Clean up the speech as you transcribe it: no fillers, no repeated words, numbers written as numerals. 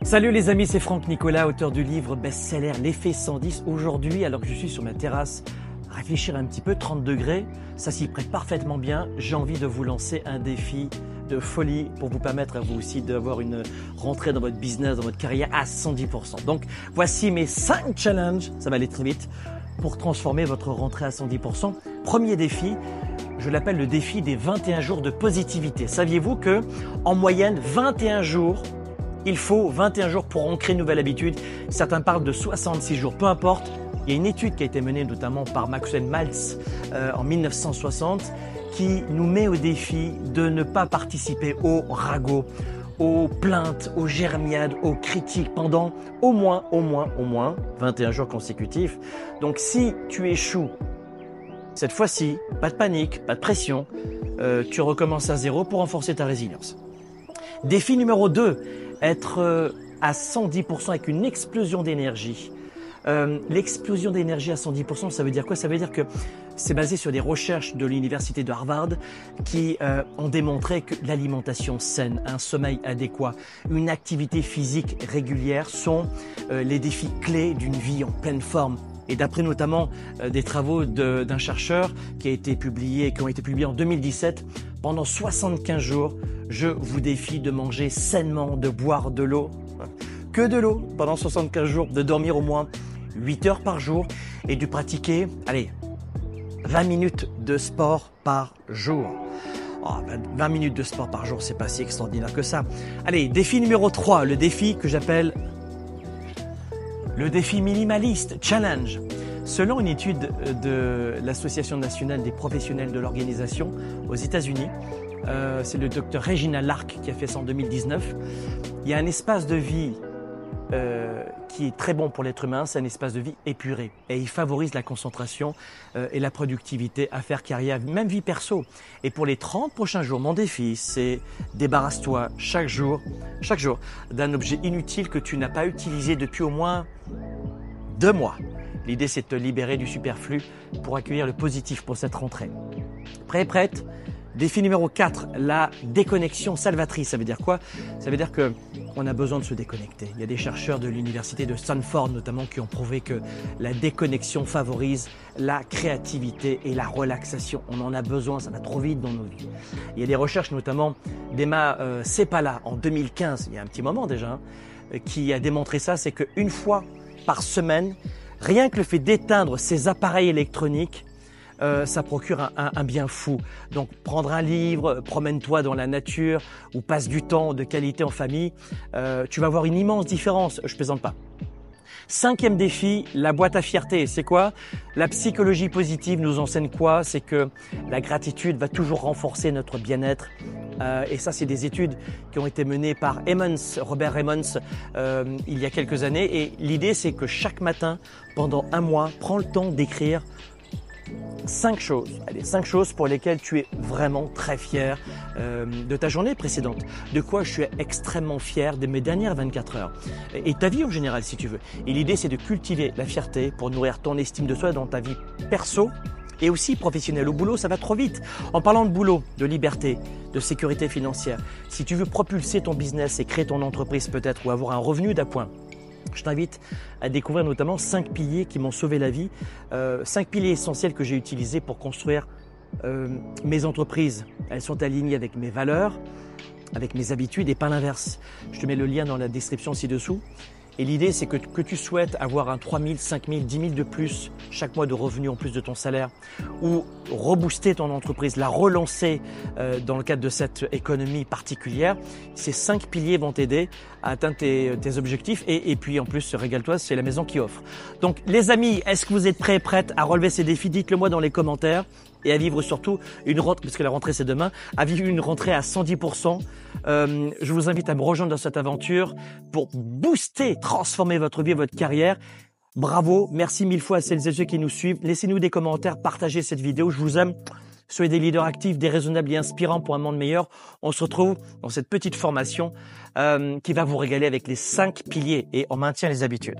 Salut les amis, c'est Franck Nicolas, auteur du livre best-seller L'effet 110. Aujourd'hui, alors que je suis sur ma terrasse, réfléchir un petit peu, 30 degrés, ça s'y prête parfaitement bien. J'ai envie de vous lancer un défi de folie pour vous permettre à vous aussi d'avoir une rentrée dans votre business, dans votre carrière à 110%. Donc, voici mes 5 challenges, ça va aller très vite, pour transformer votre rentrée à 110%. Premier défi, je l'appelle le défi des 21 jours de positivité. Saviez-vous que en moyenne, 21 jours, il faut 21 jours pour ancrer une nouvelle habitude. Certains parlent de 66 jours, peu importe. Il y a une étude qui a été menée notamment par Maxwell Maltz en 1960 qui nous met au défi de ne pas participer aux ragots, aux plaintes, aux jeremiades, aux critiques pendant au moins 21 jours consécutifs. Donc si tu échoues cette fois-ci, pas de panique, pas de pression, tu recommences à zéro pour renforcer ta résilience. Défi numéro 2, être à 110% avec une explosion d'énergie. L'explosion d'énergie à 110%, ça veut dire quoi? Ça veut dire que c'est basé sur des recherches de l'université de Harvard qui ont démontré que l'alimentation saine, un sommeil adéquat, une activité physique régulière sont les défis clés d'une vie en pleine forme. Et d'après notamment des travaux d'un chercheur qui ont été publiés en 2017, pendant 75 jours, je vous défie de manger sainement, de boire de l'eau, que de l'eau pendant 75 jours, de dormir au moins 8 heures par jour et de pratiquer, 20 minutes de sport par jour. 20 minutes de sport par jour, c'est pas si extraordinaire que ça. Allez, défi numéro 3, le défi que j'appelle le défi minimaliste, challenge. Selon une étude de l'Association nationale des professionnels de l'organisation aux États-Unis, c'est le docteur Regina Lark qui a fait ça en 2019. Il y a un espace de vie qui est très bon pour l'être humain, c'est un espace de vie épuré. Et il favorise la concentration et la productivité à faire carrière, même vie perso. Et pour les 30 prochains jours, mon défi, c'est débarrasse-toi chaque jour d'un objet inutile que tu n'as pas utilisé depuis au moins 2 mois. L'idée, c'est de te libérer du superflu pour accueillir le positif pour cette rentrée. Prêt, prête? Défi numéro 4, la déconnexion salvatrice. Ça veut dire quoi? Ça veut dire qu'on a besoin de se déconnecter. Il y a des chercheurs de l'université de Stanford notamment qui ont prouvé que la déconnexion favorise la créativité et la relaxation. On en a besoin, ça va trop vite dans nos vies. Il y a des recherches notamment d'Emma Seppala en 2015, il y a un petit moment déjà, qui a démontré ça, c'est qu'une fois par semaine, rien que le fait d'éteindre ces appareils électroniques, ça procure un bien fou. Donc prendre un livre, promène-toi dans la nature ou passe du temps de qualité en famille, tu vas voir une immense différence, je plaisante pas. 5e défi, la boîte à fierté. C'est quoi? La psychologie positive nous enseigne quoi? C'est que la gratitude va toujours renforcer notre bien-être. Et ça, c'est des études qui ont été menées par Robert Emmons il y a quelques années. Et l'idée, c'est que chaque matin, pendant 1 mois, prends le temps d'écrire 5 choses pour lesquelles tu es vraiment très fier de ta journée précédente. De quoi je suis extrêmement fier de mes dernières 24 heures. Et ta vie en général, si tu veux. Et l'idée, c'est de cultiver la fierté pour nourrir ton estime de soi dans ta vie perso et aussi professionnelle. Au boulot, ça va trop vite. En parlant de boulot, de liberté, de sécurité financière, si tu veux propulser ton business et créer ton entreprise peut-être ou avoir un revenu d'appoint, je t'invite à découvrir notamment 5 piliers qui m'ont sauvé la vie, 5 piliers essentiels que j'ai utilisés pour construire mes entreprises. Elles sont alignées avec mes valeurs, avec mes habitudes et pas l'inverse. Je te mets le lien dans la description ci-dessous. Et l'idée, c'est que tu souhaites avoir un 3 000, 5 000, 10 000 de plus chaque mois de revenus en plus de ton salaire ou rebooster ton entreprise, la relancer dans le cadre de cette économie particulière. Ces 5 piliers vont t'aider à atteindre tes objectifs et puis en plus, régale-toi, c'est la maison qui offre. Donc les amis, est-ce que vous êtes prêts et prêtes à relever ces défis? Dites-le moi dans les commentaires. Et à vivre surtout une rentrée, parce que la rentrée c'est demain, à vivre une rentrée à 110%. Je vous invite à me rejoindre dans cette aventure pour booster, transformer votre vie et votre carrière. Bravo, merci 1000 fois à celles et ceux qui nous suivent. Laissez-nous des commentaires, partagez cette vidéo, je vous aime. Soyez des leaders actifs, déraisonnables et inspirants pour un monde meilleur. On se retrouve dans cette petite formation qui va vous régaler avec les 5 piliers et on maintient les habitudes.